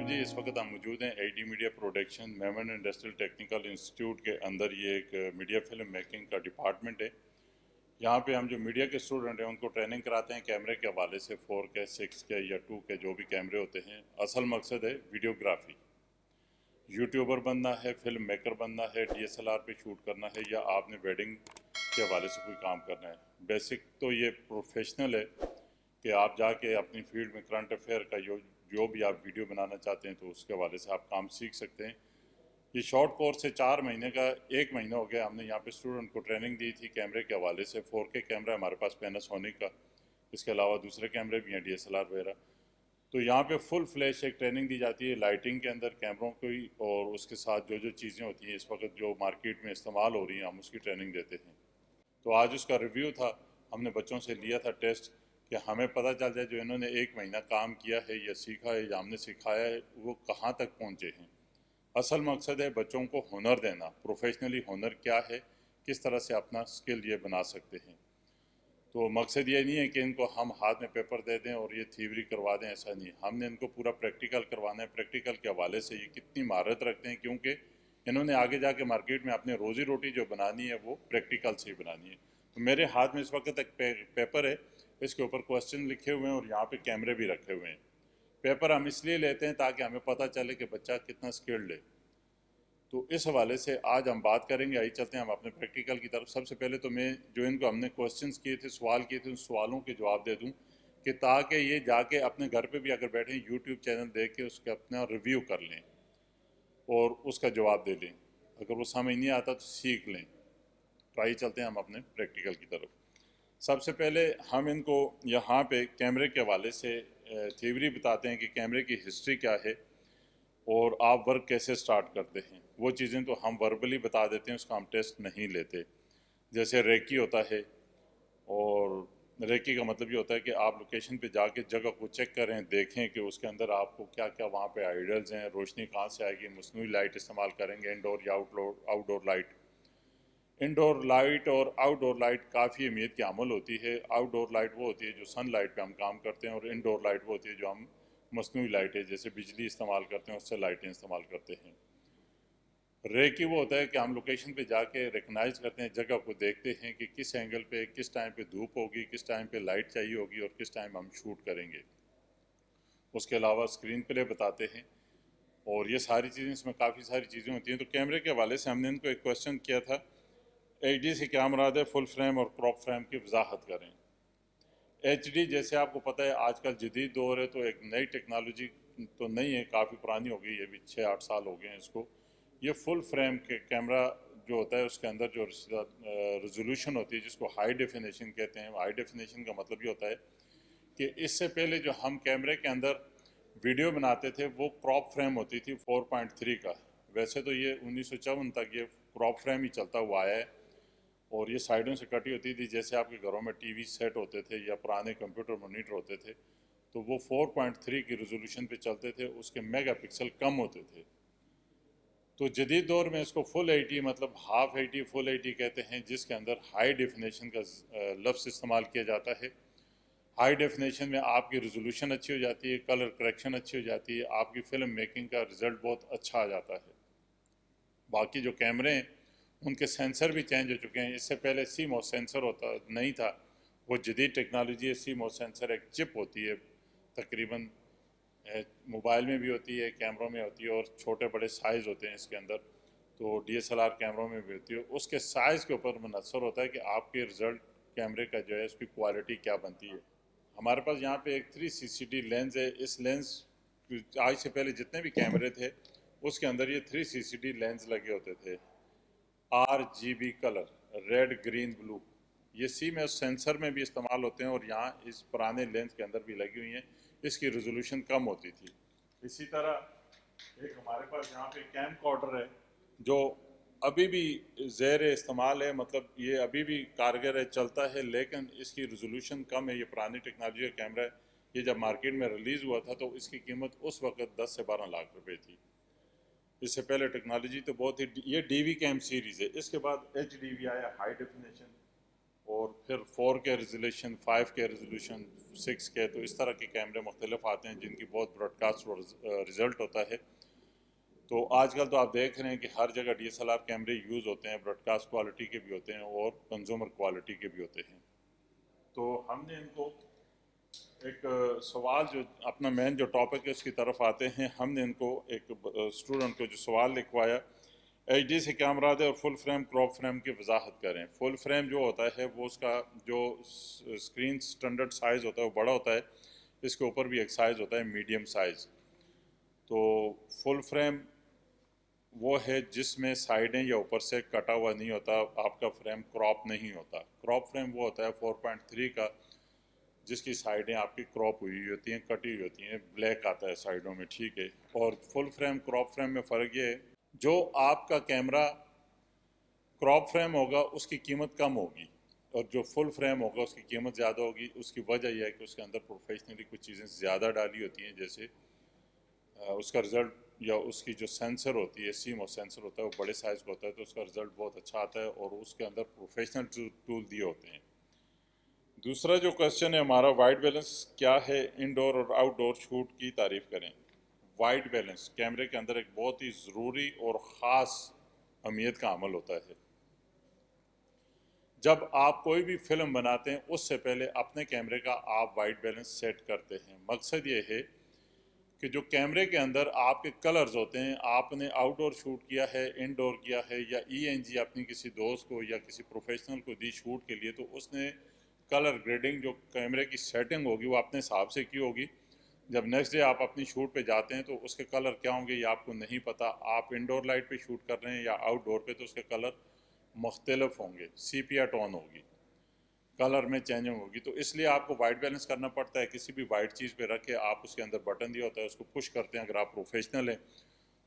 आकिब जी, इस वक्त हम मौजूद हैं AD media production Memon industrial technical institute के अंदर। ये एक मीडिया फिल्म मेकिंग का डिपार्टमेंट है। यहाँ पे हम जो मीडिया के स्टूडेंट हैं उनको ट्रेनिंग कराते हैं कैमरे के हवाले से, 4K 6K या 2K जो भी कैमरे होते हैं। असल मकसद है वीडियोग्राफी। यूट्यूबर बनना है, फिल्म मेकर बनना है, DSLR पे शूट करना है, या आपने वेडिंग के हवाले से कोई काम करना है। बेसिक तो ये प्रोफेशनल है कि आप जाके अपनी फील्ड में करंट अफेयर का जो भी आप वीडियो बनाना चाहते हैं तो उसके हवाले से आप काम सीख सकते हैं। ये शॉर्ट कोर्स है, 4 महीने का। 1 महीना हो गया हमने यहाँ पे स्टूडेंट को ट्रेनिंग दी थी कैमरे के हवाले से। 4K कैमरा हमारे पास पैनासोनिक का, इसके अलावा दूसरे कैमरे भी हैं DSLR वगैरह। तो यहाँ पे फुल फ्लैश एक ट्रेनिंग दी जाती है लाइटिंग के अंदर कैमरों की, और उसके साथ जो जो चीज़ें होती हैं इस वक्त जो मार्केट में इस्तेमाल हो रही हैं हम उसकी ट्रेनिंग देते हैं। तो आज उसका रिव्यू था, हमने बच्चों से लिया था टेस्ट कि हमें पता चल जाए जो इन्होंने 1 महीना काम किया है या सीखा है या हमने सिखाया है वो कहाँ तक पहुँचे हैं। असल मकसद है बच्चों को हुनर देना, प्रोफेशनली हुनर क्या है, किस तरह से अपना स्किल ये बना सकते हैं। तो मकसद ये नहीं है कि इनको हम हाथ में पेपर दे दें और ये थ्योरी करवा दें, ऐसा नहीं। हमने इनको पूरा प्रैक्टिकल करवाना है। प्रैक्टिकल के हवाले से ये कितनी महारत रखते हैं, क्योंकि इन्होंने आगे जाके मार्केट में अपने रोज़ी रोटी जो बनानी है वो प्रैक्टिकल से ही बनानी है। तो मेरे हाथ में इस वक्त एक पेपर है, इसके ऊपर क्वेश्चन लिखे हुए हैं और यहाँ पे कैमरे भी रखे हुए हैं। पेपर हम इसलिए लेते हैं ताकि हमें पता चले कि बच्चा कितना स्किल्ड है। तो इस हवाले से आज हम बात करेंगे। आइए चलते हैं हम अपने प्रैक्टिकल की तरफ। सबसे पहले तो मैं जो इनको हमने क्वेश्चंस किए थे, सवाल किए थे, उन सवालों के जवाब दे दूं कि ताकि ये जाके अपने घर पे भी अगर बैठे यूट्यूब चैनल देख के उसके अपना रिव्यू कर लें और उसका जवाब दे लें। अगर वो समझ नहीं आता तो सीख लें। तो आइए चलते हैं हम अपने प्रैक्टिकल की तरफ। सबसे पहले हम इनको यहाँ पे कैमरे के हवाले से थ्योरी बताते हैं कि कैमरे की हिस्ट्री क्या है और आप वर्क कैसे स्टार्ट करते हैं। वो चीज़ें तो हम वर्बली बता देते हैं, उसका हम टेस्ट नहीं लेते। जैसे रेकी होता है, और रेकी का मतलब ये होता है कि आप लोकेशन पे जाके जगह को चेक करें, देखें कि उसके अंदर आपको क्या क्या वहाँ पे आइडल्स हैं, रोशनी कहाँ से आएगी, मसनूई लाइट इस्तेमाल करेंगे, इंडोर या आउटडोर लाइट। इंडोर लाइट और आउटडोर लाइट काफ़ी अहमियत की अमल होती है। आउटडोर लाइट वो होती है जो सन लाइट पे हम काम करते हैं, और इंडोर लाइट वो होती है जो हम मसनूई लाइट है जैसे बिजली इस्तेमाल करते हैं उससे लाइटें इस्तेमाल करते हैं। रे की वो होता है कि हम लोकेशन पे जाके रिकगनाइज करते हैं, जगह को देखते हैं कि किस एंगल पे, किस टाइम पे धूप होगी, किस टाइम पे लाइट चाहिए होगी और किस टाइम हम शूट करेंगे। उसके अलावा स्क्रीन प्ले बताते हैं, और ये सारी चीज़ें, इसमें काफ़ी सारी चीज़ें होती हैं। तो कैमरे के हवाले से हमने इनको एक क्वेश्चन किया था, HD से क्या मुराद है, फुल फ्रेम और क्रॉप फ्रेम की वजाहत करें। HD जैसे आपको पता है आजकल जदीद दौर है, तो एक नई टेक्नोलॉजी तो नहीं है, काफ़ी पुरानी हो गई है, अभी 6-8 साल हो गए हैं इसको। ये फुल फ्रेम के कैमरा जो होता है उसके अंदर जो रेजोल्यूशन होती है जिसको हाई डेफिनेशन कहते हैं। हाई डेफिनेशन का मतलब ये होता है कि इससे पहले जो हम कैमरे के अंदर वीडियो बनाते थे वो क्रॉप फ्रेम होती थी 4.3 का। वैसे तो ये 1954 तक ये क्रॉप फ्रेम ही चलता हुआ आया है, और ये साइडों से कटी होती थी। जैसे आपके घरों में TV सेट होते थे या पुराने कंप्यूटर मॉनिटर होते थे, तो वो 4.3 की रेजोल्यूशन पे चलते थे, उसके मेगापिक्सल कम होते थे। तो जदीद दौर में इसको फुल HD मतलब हाफ HD फुल HD कहते हैं, जिसके अंदर हाई डेफिनेशन का लफ्ज़ इस्तेमाल किया जाता है। हाई डेफिनेशन में आपकी रेजोल्यूशन अच्छी हो जाती है, कलर करेक्शन अच्छी हो जाती है, आपकी फ़िल्म मेकिंग का रिज़ल्ट बहुत अच्छा आ जाता है। बाकी जो कैमरे हैं उनके सेंसर भी चेंज हो चुके हैं। इससे पहले CMOS सेंसर होता नहीं था, वो जदीद टेक्नोलॉजी है। CMOS सेंसर एक चिप होती है, तकरीबन मोबाइल में भी होती है, कैमरों में होती है, और छोटे बड़े साइज़ होते हैं इसके अंदर। तो DSLR कैमरों में भी होती है। उसके साइज़ के ऊपर मुनसर होता है कि आपके रिज़ल्ट कैमरे का जो है उसकी क्वालिटी क्या बनती है। हमारे पास यहाँ पे एक 360 लेंस है। इस लेंस आज से पहले जितने भी कैमरे थे उसके अंदर ये 360 लेंस लगे होते थे। RGB colour, red green blue, ये CMOS सेंसर में भी इस्तेमाल होते हैं, और यहाँ इस पुराने लेंस के अंदर भी लगी हुई हैं। इसकी रेजोल्यूशन कम होती थी। इसी तरह एक हमारे पास यहाँ पे कैम कॉर्डर है जो अभी भी ज़ेर इस्तेमाल है, मतलब ये अभी भी कारगर है, चलता है, लेकिन इसकी रेजोल्यूशन कम है। ये पुरानी टेक्नोलॉजी का कैमरा है। ये जब मार्केट में रिलीज़ हुआ था तो इसकी कीमत उस वक्त 10 से 12 लाख रुपए थी। इससे पहले टेक्नोलॉजी तो बहुत ही, ये DV कैम सीरीज़ है। इसके बाद HDV आया, हाई डेफिनेशन, اور پھر 4K resolution, 5K resolution, 6K، تو اس طرح کے کیمرے مختلف آتے ہیں جن کی بہت براڈ کاسٹ رزلٹ ہوتا ہے. تو آج کل تو آپ دیکھ رہے ہیں کہ ہر جگہ DSLR کیمرے یوز ہوتے ہیں، براڈ کاسٹ کوالٹی کے بھی ہوتے ہیں اور کنزیومر کوالٹی کے بھی ہوتے ہیں. تو ہم نے ان کو ایک سوال جو اپنا مین جو ٹاپک ہے اس کی طرف آتے ہیں. ہم نے ان کو ایک اسٹوڈنٹ کو جو سوال لکھوایا HD سے کیا مراد ہے اور فل فریم کراپ فریم کی وضاحت کریں. فل فریم جو ہوتا ہے وہ اس کا جو اسکرین سٹینڈرڈ سائز ہوتا ہے وہ بڑا ہوتا ہے. اس کے اوپر بھی ایک سائز ہوتا ہے میڈیم سائز. تو فل فریم وہ ہے جس میں سائڈیں یا اوپر سے کٹا ہوا نہیں ہوتا، آپ کا فریم کراپ نہیں ہوتا. کراپ فریم وہ ہوتا ہے 4.3 کا جس کی سائڈیں آپ کی کراپ ہوئی ہوتی ہیں، کٹی ہوئی ہوتی ہیں، بلیک آتا ہے سائڈوں میں، ٹھیک ہے. اور فل فریم کراپ فریم میں فرق یہ ہے، جو آپ کا کیمرہ کراپ فریم ہوگا اس کی قیمت کم ہوگی اور جو فل فریم ہوگا اس کی قیمت زیادہ ہوگی. اس کی وجہ یہ ہے کہ اس کے اندر پروفیشنلی کچھ چیزیں زیادہ ڈالی ہوتی ہیں، جیسے اس کا رزلٹ یا اس کی جو سینسر ہوتی ہے، CMOS سینسر ہوتا ہے، وہ بڑے سائز کا ہوتا ہے تو اس کا رزلٹ بہت اچھا آتا ہے اور اس کے اندر پروفیشنل ٹول دیے ہوتے ہیں. دوسرا جو کوشچن ہے ہمارا، وائٹ بیلنس کیا ہے، انڈور اور آؤٹ ڈور شوٹ کی تعریف کریں. وائٹ بیلنس کیمرے کے اندر ایک بہت ہی ضروری اور خاص اہمیت کا عمل ہوتا ہے. جب آپ کوئی بھی فلم بناتے ہیں اس سے پہلے اپنے کیمرے کا آپ وائٹ بیلنس سیٹ کرتے ہیں. مقصد یہ ہے کہ جو کیمرے کے اندر آپ کے کلرز ہوتے ہیں، آپ نے آؤٹ ڈور شوٹ کیا ہے، انڈور کیا ہے، یا ENG اپنی کسی دوست کو یا کسی پروفیشنل کو دی شوٹ کے لیے، تو اس نے کلر گریڈنگ جو کیمرے کی سیٹنگ ہوگی وہ اپنے حساب سے کی ہوگی. جب نیکسٹ ڈے آپ اپنی شوٹ پہ جاتے ہیں تو اس کے کلر کیا ہوں گے یہ آپ کو نہیں پتہ. آپ انڈور لائٹ پہ شوٹ کر رہے ہیں یا آؤٹ ڈور پہ تو اس کے کلر مختلف ہوں گے، سیپیا ٹون ہوگی، کلر میں چینجنگ ہوگی. تو اس لیے آپ کو وائٹ بیلنس کرنا پڑتا ہے. کسی بھی وائٹ چیز پہ رکھ کے آپ اس کے اندر بٹن دیا ہوتا ہے، اس کو پش کرتے ہیں. اگر آپ پروفیشنل ہیں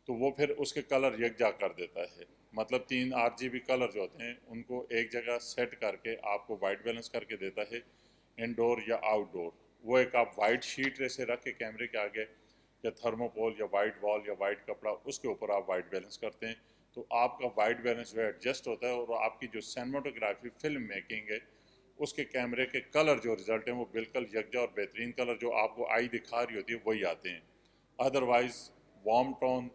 تو وہ پھر اس کے کلر یکجا کر دیتا ہے. مطلب 3 RGB کلر جو ہوتے ہیں ان کو ایک جگہ سیٹ کر کے آپ کو وائٹ بیلنس کر کے دیتا ہے، انڈور یا آؤٹ ڈور. وہ ایک آپ وائٹ شیٹ ایسے رکھ کے کیمرے کے آگے یا تھرموکول یا وائٹ وال یا وائٹ کپڑا اس کے اوپر آپ وائٹ بیلنس کرتے ہیں تو آپ کا وائٹ بیلنس جو ہے ایڈجسٹ ہوتا ہے اور آپ کی جو سینماٹوگرافی فلم میکنگ ہے اس کے کیمرے کے کلر جو رزلٹ ہیں وہ بالکل یکجا اور بہترین کلر جو آپ کو آئی دکھا رہی ہوتی ہے وہی آتے ہیں. ادروائز وارم ٹون،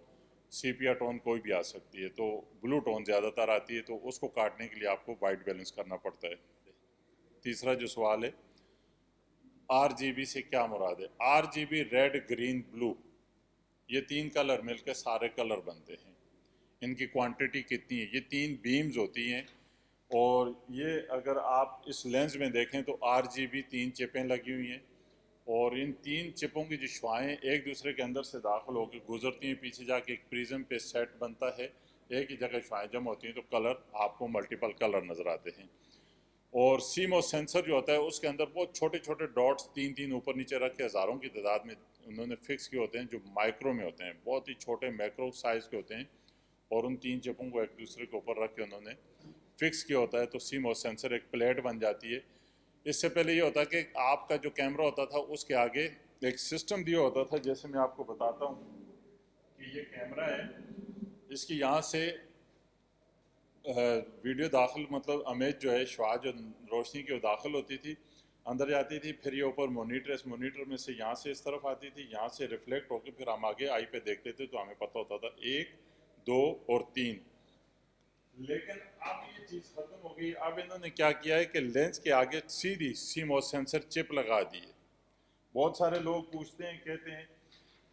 سیپیا ٹون کوئی بھی آ سکتی ہے، تو بلو ٹون زیادہ تر آتی ہے تو اس کو کاٹنے کے لیے آپ کو وائٹ بیلنس کرنا پڑتا ہے. تیسرا جو سوال ہے RGB سے کیا مراد ہے. RGB ریڈ، گرین، بلو، یہ 3 کلر مل کے سارے کلر بنتے ہیں. ان کی کوانٹٹی کتنی ہے، یہ 3 بیمز ہوتی ہیں اور یہ اگر آپ اس لینز میں دیکھیں تو RGB 3 چپیں لگی ہوئی ہیں اور ان 3 چپوں کی جو شعاعیں ایک دوسرے کے اندر سے داخل ہو کے گزرتی ہیں، پیچھے جا کے ایک پریزم پہ سیٹ بنتا ہے، ایک ہی جگہ شعاعیں جمع ہوتی ہیں تو کلر آپ کو ملٹیپل کلر نظر آتے ہیں. اور CMOS سینسر جو ہوتا ہے اس کے اندر بہت چھوٹے چھوٹے ڈاٹس 3 اوپر نیچے رکھ کے ہزاروں کی تعداد میں انہوں نے فکس کیے ہوتے ہیں جو مائکرو میں ہوتے ہیں، بہت ہی چھوٹے میکرو سائز کے ہوتے ہیں اور ان 3 چپوں کو ایک دوسرے کے اوپر رکھ کے انہوں نے فکس کیا ہوتا ہے تو CMOS سینسر ایک پلیٹ بن جاتی ہے. اس سے پہلے یہ ہوتا ہے کہ آپ کا جو کیمرہ ہوتا تھا اس کے آگے ایک سسٹم دیا ہوتا تھا، جیسے میں آپ کو بتاتا ہوں کہ یہ کیمرہ ہے، اس کی یہاں سے ویڈیو داخل مطلب امیج جو ہے شعاع جو روشنی کی وہ داخل ہوتی تھی، اندر جاتی تھی، پھر یہ اوپر مونیٹر، اس مونیٹر میں سے یہاں سے اس طرف آتی تھی، یہاں سے ریفلیکٹ ہو کے پھر ہم آگے آئی پہ دیکھتے تھے تو ہمیں پتہ ہوتا تھا 1 2 اور 3. لیکن اب یہ چیز ختم ہو گئی. اب انہوں نے کیا کیا ہے کہ لینس کے آگے سیدھی CMOS سینسر چپ لگا دی ہے. بہت سارے لوگ پوچھتے ہیں، کہتے ہیں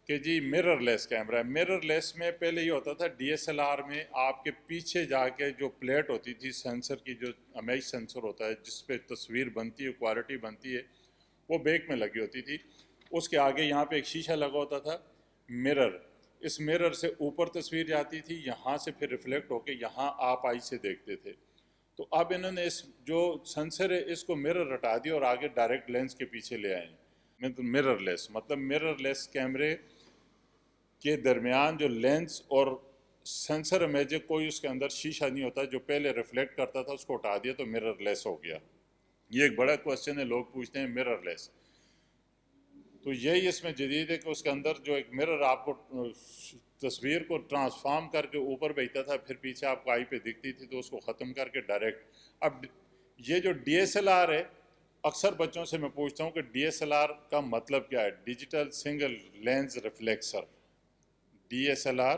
کہ جی مرر لیس کیمرہ ہے. مرر لیس میں پہلے یہ ہوتا تھا DSLR میں آپ کے پیچھے جا کے جو پلیٹ ہوتی تھی سینسر کی، جو امیج سینسر ہوتا ہے جس پہ تصویر بنتی ہے، کوالٹی بنتی ہے، وہ بیک میں لگی ہوتی تھی. اس کے آگے یہاں پہ ایک شیشہ لگا ہوتا تھا مرر. اس مرر سے اوپر تصویر جاتی تھی، یہاں سے پھر ریفلیکٹ ہو کے یہاں آپ آئی سے دیکھتے تھے. تو اب انہوں نے اس جو سینسر ہے اس کو مرر ہٹا دیا اور آگے ڈائریکٹ لینس کے پیچھے لے آئے ہیں. مرر لیس مطلب مرر لیس کیمرے کے درمیان جو لینس اور سینسر امیج ہے کوئی اس کے اندر شیشہ نہیں ہوتا. جو پہلے ریفلیکٹ کرتا تھا اس کو ہٹا دیا تو مرر لیس ہو گیا. یہ ایک بڑا کوشچن ہے، لوگ پوچھتے ہیں مرر لیس. تو یہی اس میں جدید ہے کہ اس کے اندر جو ایک مرر آپ کو تصویر کو ٹرانسفارم کر کے اوپر بھیجتا تھا، پھر پیچھے آپ کو آئی پہ دکھتی تھی تو اس کو ختم کر کے ڈائریکٹ. اب یہ جو DSLR ہے، اکثر بچوں سے میں پوچھتا ہوں کہ DSLR کا مطلب کیا ہے؟ Digital single lens reflexer. DSLR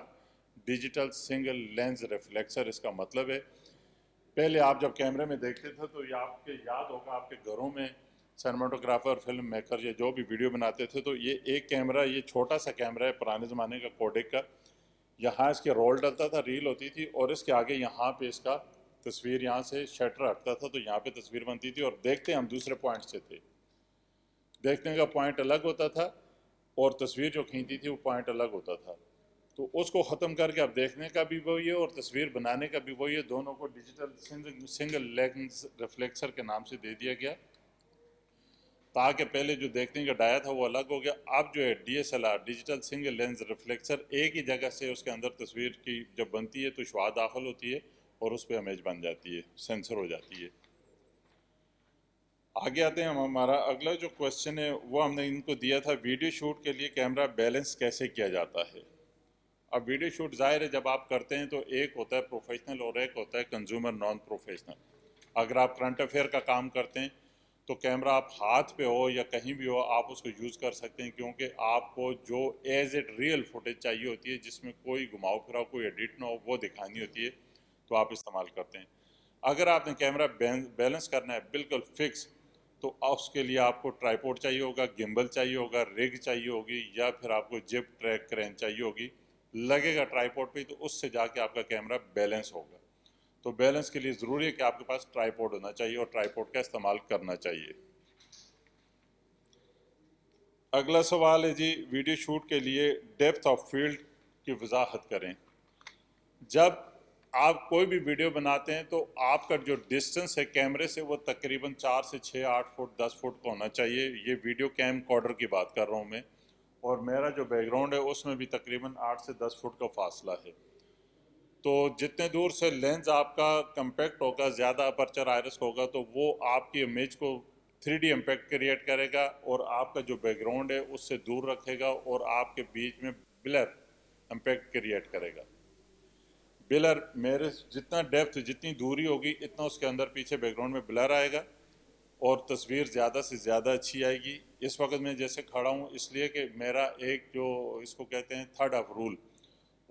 digital single lens reflexer اس کا مطلب ہے. پہلے آپ جب کیمرے میں دیکھتے تھے تو یہ آپ کے یاد ہوگا، آپ کے گھروں میں سینماٹوگرافر، فلم میکر یا جو بھی ویڈیو بناتے تھے تو یہ ایک کیمرہ، یہ چھوٹا سا کیمرہ ہے پرانے زمانے کا کوڈک کا، یہاں اس کے رول ڈلتا تھا، ریل ہوتی تھی، اور اس کے آگے یہاں پہ اس کا تصویر، یہاں سے شٹر ہٹتا تھا تو یہاں پہ تصویر بنتی تھی، اور دیکھتے ہم دوسرے پوائنٹ سے تھے. دیکھنے کا پوائنٹ الگ ہوتا تھا اور تصویر جو کھینچتی تھی وہ پوائنٹ الگ ہوتا تھا. تو اس کو ختم کر کے اب دیکھنے کا بھی وہی ہے اور تصویر بنانے کا بھی وہی ہے، دونوں کو ڈیجیٹل سنگل لینز ریفلیکسر کے نام سے دے دیا گیا، تاکہ پہلے جو دیکھنے کا ڈایا تھا وہ الگ ہو گیا. اب جو ہے DSLR ڈیجیٹل سنگل لینز ریفلیکسر ایک ہی جگہ سے اس کے اندر تصویر کی جب بنتی ہے تو شعاع داخل ہوتی ہے اور اس پہ امیج بن جاتی ہے، سینسر ہو جاتی ہے. آگے آتے ہیں. ہمارا اگلا جو کوشچن ہے وہ ہم نے ان کو دیا تھا، ویڈیو شوٹ کے لیے کیمرہ بیلنس کیسے کیا جاتا ہے؟ اب ویڈیو شوٹ ظاہر ہے جب آپ کرتے ہیں تو ایک ہوتا ہے پروفیشنل اور ایک ہوتا ہے کنزیومر نان پروفیشنل. اگر آپ کرنٹ افیئر کا کام کرتے ہیں تو کیمرہ آپ ہاتھ پہ ہو یا کہیں بھی ہو آپ اس کو یوز کر سکتے ہیں، کیونکہ آپ کو جو ایز اٹ ریئل فوٹیج چاہیے ہوتی ہے جس میں کوئی گھماؤ پھراؤ، کوئی ایڈٹ نہ ہو، وہ دکھانی ہوتی ہے تو آپ استعمال کرتے ہیں. اگر آپ نے کیمرہ بیلنس کرنا ہے بالکل فکس تو اس کے لیے آپ کو ٹرائیپوڈ چاہیے ہوگا، گمبل چاہیے ہوگا، ریگ چاہیے ہوگی، یا پھر آپ کو جب ٹریک کرین چاہیے ہوگی. لگے گا ٹرائیپوڈ پہ تو اس سے جا کے آپ کا کیمرہ بیلنس ہوگا. تو بیلنس کے لیے ضروری ہے کہ آپ کے پاس ٹرائیپوڈ ہونا چاہیے اور ٹرائیپوڈ کا استعمال کرنا چاہیے. اگلا سوال ہے جی، ویڈیو شوٹ کے لیے ڈیپتھ آف فیلڈ کی وضاحت کریں. جب آپ کوئی بھی ویڈیو بناتے ہیں تو آپ کا جو ڈسٹنس ہے کیمرے سے وہ تقریباً 4 سے 6، 8 فٹ، 10 فٹ کا ہونا چاہیے. یہ ویڈیو کیم کارڈر کی بات کر رہا ہوں میں، اور میرا جو بیک گراؤنڈ ہے اس میں بھی تقریباً 8 سے 10 فٹ کا فاصلہ ہے. تو جتنے دور سے لینز آپ کا کمپیکٹ ہوگا، زیادہ اپرچر آئرس ہوگا، تو وہ آپ کی امیج کو 3D امپیکٹ کریٹ کرے گا اور آپ کا جو بیک گراؤنڈ ہے اس سے دور رکھے گا اور آپ کے بیچ میں بلر امپیکٹ کریٹ کرے گا. بلر میرے جتنا ڈیپتھ، جتنی دوری ہوگی اتنا اس کے اندر پیچھے بیک گراؤنڈ میں بلر آئے گا اور تصویر زیادہ سے زیادہ اچھی آئے گی. اس وقت میں جیسے کھڑا ہوں اس لیے کہ میرا ایک جو اس کو کہتے ہیں تھرڈ آف رول،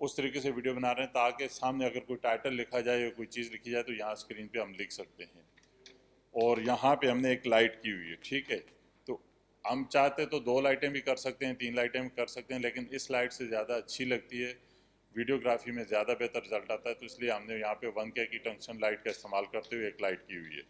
اس طریقے سے ویڈیو بنا رہے ہیں تاکہ سامنے اگر کوئی ٹائٹل لکھا جائے یا کوئی چیز لکھی جائے تو یہاں اسکرین پہ ہم لکھ سکتے ہیں. اور یہاں پہ ہم نے ایک لائٹ کی ہوئی ہے، ٹھیک ہے. تو ہم چاہتے تو 2 لائٹیں بھی کر سکتے ہیں، 3 لائٹیں بھی کر سکتے ہیں، لیکن اس لائٹ سے زیادہ اچھی لگتی ہے، ویڈیوگرافی میں زیادہ بہتر رزلٹ آتا ہے. تو اس لیے ہم نے یہاں پہ 1K کی ٹنگسٹن لائٹ کا استعمال کرتے ہوئے ایک لائٹ کی ہوئی ہے.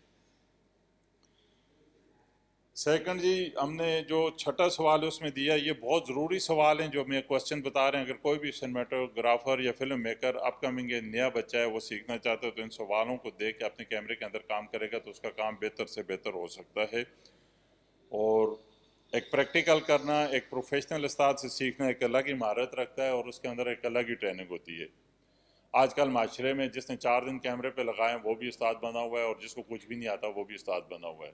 سیکنڈ جی، ہم نے جو چھٹا سوال ہے اس میں دیا، یہ بہت ضروری سوال ہیں جو میں کوشچن بتا رہے ہیں. اگر کوئی بھی سینماٹوگرافر یا فلم میکر اپ کمنگ نیا بچہ ہے وہ سیکھنا چاہتا ہے تو ان سوالوں کو دیکھ کے اپنے کیمرے کے اندر کام کرے گا تو اس کا کام بہتر سے بہتر ہو سکتا ہے. اور ایک پریکٹیکل کرنا، ایک پروفیشنل استاد سے سیکھنا ایک الگ ہی مہارت رکھتا ہے اور اس کے اندر ایک الگ ہی ٹریننگ ہوتی ہے. آج کل معاشرے میں جس نے 4 دن کیمرے پہ لگائے ہیں وہ بھی استاد بنا ہوا ہے اور جس کو کچھ بھی نہیں آتا وہ بھی استاد بنا ہوا ہے.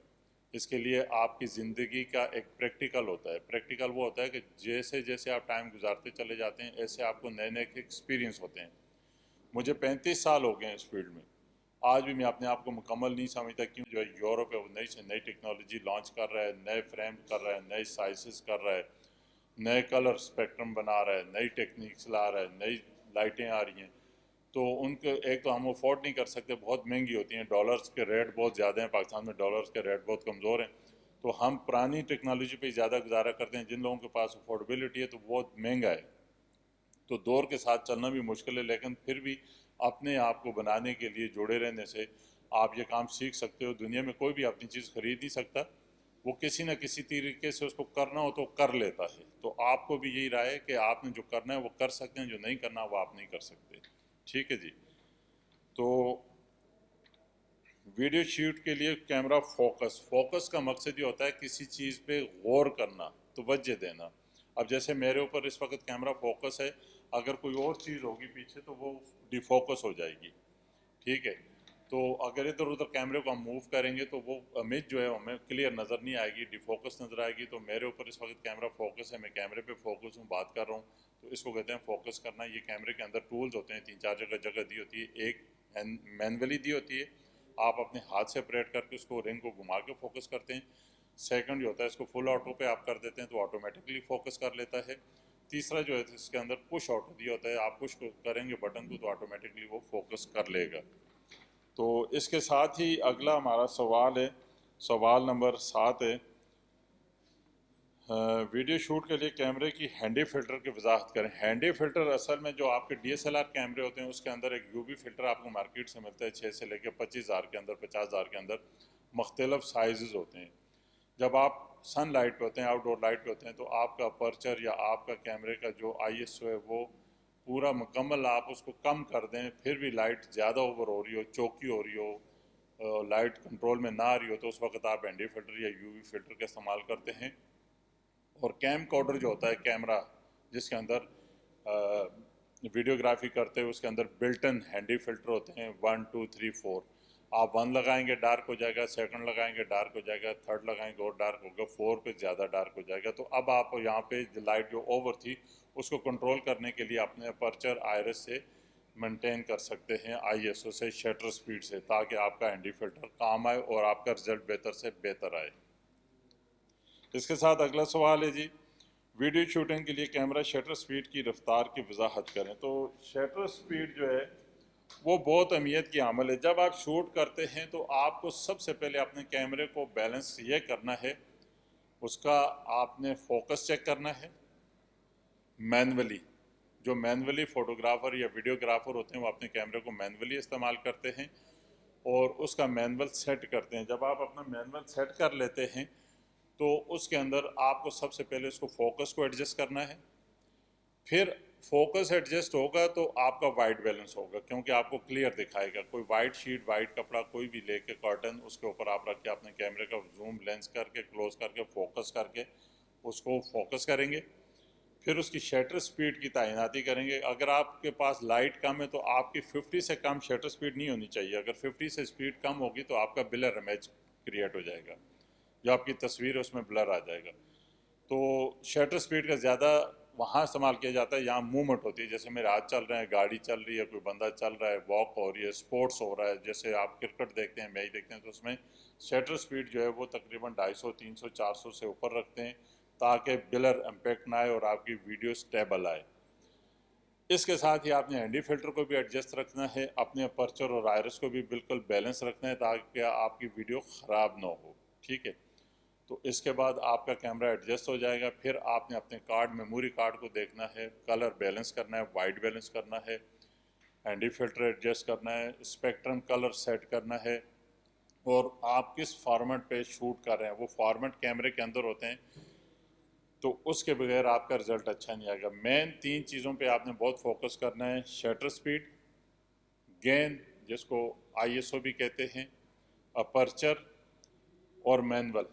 اس کے لیے آپ کی زندگی کا ایک پریکٹیکل ہوتا ہے. پریکٹیکل وہ ہوتا ہے کہ جیسے جیسے آپ ٹائم گزارتے چلے جاتے ہیں ایسے آپ کو نئے نئے ایکسپیرینس ہوتے ہیں. مجھے 35 سال ہو گئے ہیں اس فیلڈ میں، آج بھی میں اپنے آپ کو مکمل نہیں سمجھتا کیوں جو ہے یورپ ہے وہ نئی سے نئی ٹیکنالوجی لانچ کر رہا ہے، نئے فریم کر رہا ہے، نئے سائزز کر رہا ہے، نئے کلر اسپیکٹرم بنا رہا ہے، نئی ٹیکنیکس لا رہا ہے، نئی لائٹیں آ رہی ہیں. تو ان کو ایک تو ہم افورڈ نہیں کر سکتے، بہت مہنگی ہوتی ہیں، ڈالرز کے ریٹ بہت زیادہ ہیں، پاکستان میں ڈالرز کے ریٹ بہت کمزور ہیں. تو ہم پرانی ٹیکنالوجی پہ زیادہ گزارا کرتے ہیں. جن لوگوں کے پاس افورڈیبلٹی ہے تو بہت مہنگا ہے، تو دور کے ساتھ چلنا بھی مشکل ہے، لیکن پھر بھی اپنے آپ کو بنانے کے لیے جڑے رہنے سے آپ یہ کام سیکھ سکتے ہو. دنیا میں کوئی بھی اپنی چیز خرید نہیں سکتا، وہ کسی نہ کسی طریقے سے اس کو کرنا ہو تو کر لیتا ہے. تو آپ کو بھی یہی رائے ہے کہ آپ نے جو کرنا ہے وہ کر سکتے ہیں، جو نہیں کرنا وہ آپ نہیں کر سکتے. ٹھیک ہے جی. تو ویڈیو شوٹ کے لیے کیمرہ فوکس کا مقصد یہ ہوتا ہے کسی چیز پہ غور کرنا، توجہ دینا. اب جیسے میرے اوپر اس وقت کیمرہ فوکس ہے، اگر کوئی اور چیز ہوگی پیچھے تو وہ ڈی فوکس ہو جائے گی. ٹھیک ہے. تو اگر ادھر ادھر کیمرے کو ہم موو کریں گے تو وہ امیج جو ہے ہمیں کلیئر نظر نہیں آئے گی، ڈی فوکس نظر آئے گی. تو میرے اوپر اس وقت کیمرہ فوکس ہے، میں کیمرے پہ فوکس ہوں، بات کر رہا ہوں، تو اس کو کہتے ہیں فوکس کرنا. یہ کیمرے کے اندر ٹولز ہوتے ہیں، 3-4 جگہ دی ہوتی ہے. ایک مینولی دی ہوتی ہے، आप अपने हाथ से ऑपरेट करके उसको रिंग को घुमा के फोकस करते हैं। सेकंड जो होता है इसको फुल ऑटो पे आप कर देते हैं तो ऑटोमेटिकली फोकस कर लेता है। तीसरा जो है इसके अंदर पुश ऑटो दिया होता है, आप पुश करेंगे बटन को तो ऑटोमेटिकली वो फोकस कर लेगा। तो इसके साथ ही अगला हमारा सवाल है, सवाल नंबर 7 है, वीडियो शूट के लिए कैमरे की हैंडी फ़िल्टर की वजाहत करें। हैंडी फ़िल्टर असल में जो आपके DSLR कैमरे होते हैं उसके अंदर एक UV फ़िल्टर आपको मार्केट से मिलता है 6 से लेकर 25,000 के अंदर, 50,000 के अंदर मुख्तलिफ साइज़ होते हैं। जब आप सन लाइट पे होते हैं, आउटडोर लाइट पे होते हैं, तो आपका अपर्चर या आपका कैमरे का जो ISO है वो पूरा मुकम्मल आप उसको कम कर दें, फिर भी लाइट ज़्यादा ओवर हो रही हो, चौकी हो रही हो, लाइट कंट्रोल में ना आ रही हो, तो उस वक्त आप हैंडी फ़िल्टर या UV फ़िल्टर का इस्तेमाल करते हैं। और कैम कॉर्डर जो होता है कैमरा जिसके अंदर वीडियोग्राफी करते हैं उसके अंदर बिल्ट इन हैंडी फ़िल्टर होते हैं 1 2 3 4। आप 1 लगाएंगे डार्क हो जाएगा, सेकंड लगाएंगे डार्क हो जाएगा, थर्ड लगाएंगे और डार्क होगा, 4 पे ज़्यादा डार्क हो जाएगा। तो अब आप यहाँ पे लाइट जो ओवर थी उसको कंट्रोल करने के लिए अपने अपर्चर आयरस से मेंटेन कर सकते हैं, ISO से, शटर स्पीड से, ताकि आपका हैंडी फ़िल्टर काम आए और आपका रिजल्ट बेहतर से बेहतर आए। इसके साथ अगला सवाल है जी, वीडियो शूटिंग के लिए कैमरा शटर स्पीड की रफ्तार की वजाहत करें। तो शटर स्पीड जो है वो बहुत अहमियत की अमल है। जब आप शूट करते हैं तो आपको सबसे पहले अपने कैमरे को बैलेंस ये करना है, उसका आपने फोकस चेक करना है मैनुअली। जो मैनुअली फ़ोटोग्राफ़र या वीडियोग्राफ़र होते हैं वो अपने कैमरे को मैनुअली इस्तेमाल करते हैं और उसका मैनुअल सेट करते हैं। जब आप अपना मैनुअल सेट कर लेते हैं तो उसके अंदर आपको सबसे पहले उसको फोकस को एडजस्ट करना है। फिर फोकस एडजस्ट होगा तो आपका वाइट बैलेंस होगा, क्योंकि आपको क्लियर दिखाएगा। कोई वाइट शीट, वाइट कपड़ा कोई भी लेके कर्टन उसके ऊपर आप रख के अपने कैमरे का जूम लेंस करके क्लोज करके फोकस करके उसको फोकस करेंगे। फिर उसकी शटर स्पीड की तैनाती करेंगे। अगर आपके पास लाइट कम है तो आपकी 50 से कम शटर स्पीड नहीं होनी चाहिए। अगर 50 से स्पीड कम होगी तो आपका ब्लर इमेज क्रिएट हो जाएगा, जो आपकी तस्वीर है उसमें ब्लर आ जाएगा। तो शटर स्पीड का ज़्यादा वहाँ इस्तेमाल किया जाता है जहाँ मूवमेंट होती है, जैसे मेरे हाथ चल रहे हैं, गाड़ी चल रही है, कोई बंदा चल रहा है, वॉक हो रही है, स्पोर्ट्स हो रहा है, जैसे आप क्रिकेट देखते हैं, मैच देखते हैं, तो उसमें शटर स्पीड जो है वो तकरीबन 250, 300, 400 से ऊपर रखते हैं ताकि ब्लर इम्पैक्ट ना आए और आपकी वीडियो स्टेबल आए। इसके साथ ही आपने हैंडी फ़िल्टर को भी एडजस्ट रखना है, अपने अपर्चर और आयरस को भी बिल्कुल बैलेंस रखना है ताकि आपकी वीडियो ख़राब ना हो। ठीक है, तो इसके बाद आपका कैमरा एडजस्ट हो जाएगा। फिर आपने अपने कार्ड, मेमोरी कार्ड को देखना है, कलर बैलेंस करना है, वाइट बैलेंस करना है, हैंडी फ़िल्टर एडजस्ट करना है, स्पेक्ट्रम कलर सेट करना है और आप किस फॉर्मेट पे शूट कर रहे हैं वो फॉर्मेट कैमरे के अंदर होते हैं, तो उसके बगैर आपका रिज़ल्ट अच्छा नहीं आएगा। मेन 3 चीज़ों पे आपने बहुत फोकस करना है, शटर स्पीड, गेन जिसको ISO भी कहते हैं, अपर्चर और मैनुअल।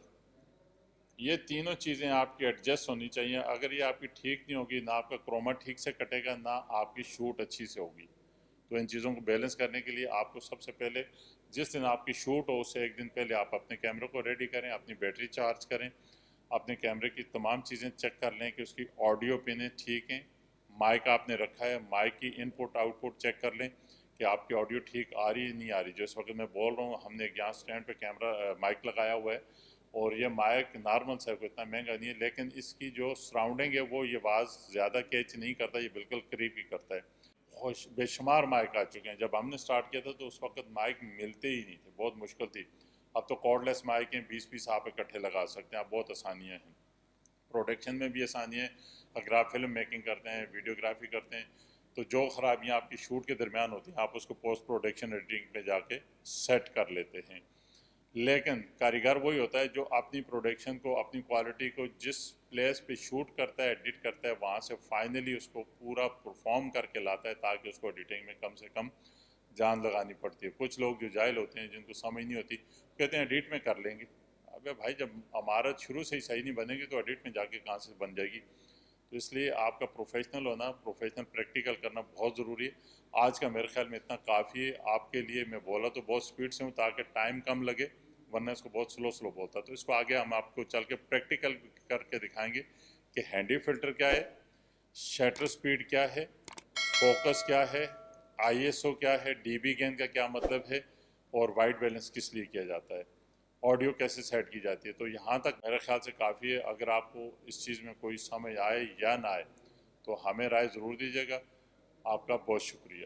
ये तीनों चीज़ें आपकी एडजस्ट होनी चाहिए। अगर ये आपकी ठीक नहीं होगी, ना आपका क्रोमा ठीक से कटेगा, ना आपकी शूट अच्छी से होगी। तो इन चीज़ों को बैलेंस करने के लिए आपको सबसे पहले जिस दिन आपकी शूट हो उससे एक दिन पहले आप अपने कैमरे को रेडी करें, अपनी बैटरी चार्ज करें, अपने कैमरे की तमाम चीज़ें चेक कर लें कि उसकी ऑडियो पिनें ठीक हैं, माइक आपने रखा है, माइक की इनपुट आउटपुट चेक कर लें कि आपकी ऑडियो ठीक आ रही है नहीं आ रही। जो इस वक्त मैं बोल रहा हूँ, हमने एक यहाँ स्टैंड पे कैमरा माइक लगाया हुआ है और ये माइक नॉर्मल सा है, इतना महंगा नहीं है, लेकिन इसकी जो सराउंडिंग है वो ये आवाज़ ज़्यादा कैच नहीं करता, ये बिल्कुल करीब ही करता है। खुश बेशुमार माइक आ चुके हैं। जब हमने स्टार्ट किया था तो उस वक्त माइक मिलते ही नहीं थे, बहुत मुश्किल थी। अब तो कॉर्डलेस माइक हैं, 20-20 आप इकट्ठे लगा सकते हैं। अब बहुत आसानियाँ हैं, प्रोडक्शन में भी आसानी है। अगर आप फिल्म मेकिंग करते हैं, वीडियोग्राफी करते हैं, तो जो ख़राबियाँ आपकी शूट के दरमियान होती हैं आप उसको पोस्ट प्रोडक्शन एडिटिंग पे जाके सेट कर लेते हैं। लेकिन कारीगर वही होता है जो अपनी प्रोडक्शन को, अपनी क्वालिटी को जिस प्लेस पे शूट करता है, एडिट करता है, वहाँ से फाइनली उसको पूरा परफॉर्म करके लाता है ताकि उसको एडिटिंग में कम से कम जान लगानी पड़ती है। कुछ लोग जो जाहिल होते हैं, जिनको समझ नहीं होती, कहते हैं एडिट में कर लेंगे। अबे भाई, जब हमारा शुरू से ही सही नहीं बनेगी तो एडिट में जाके कहाँ से बन जाएगी। तो इसलिए आपका प्रोफेशनल होना, प्रोफेशनल प्रैक्टिकल करना बहुत ज़रूरी है। आज का मेरे ख्याल में इतना काफ़ी है आपके लिए। मैं बोला तो बहुत स्पीड से हूँ ताकि टाइम कम लगे, वरना इसको बहुत स्लो स्लो बोलता। तो इसको आगे हम आपको चल के प्रैक्टिकल करके दिखाएंगे कि हैंडी फ़िल्टर क्या है, शटर स्पीड क्या है, फोकस क्या है, ISO क्या है, DB गेन का क्या मतलब है, اور وائٹ بیلنس کس لیے کیا جاتا ہے، آڈیو کیسے سیٹ کی جاتی ہے. تو یہاں تک میرے خیال سے کافی ہے. اگر آپ کو اس چیز میں کوئی سمجھ آئے یا نہ آئے تو ہمیں رائے ضرور دیجیے گا. آپ کا بہت شکریہ.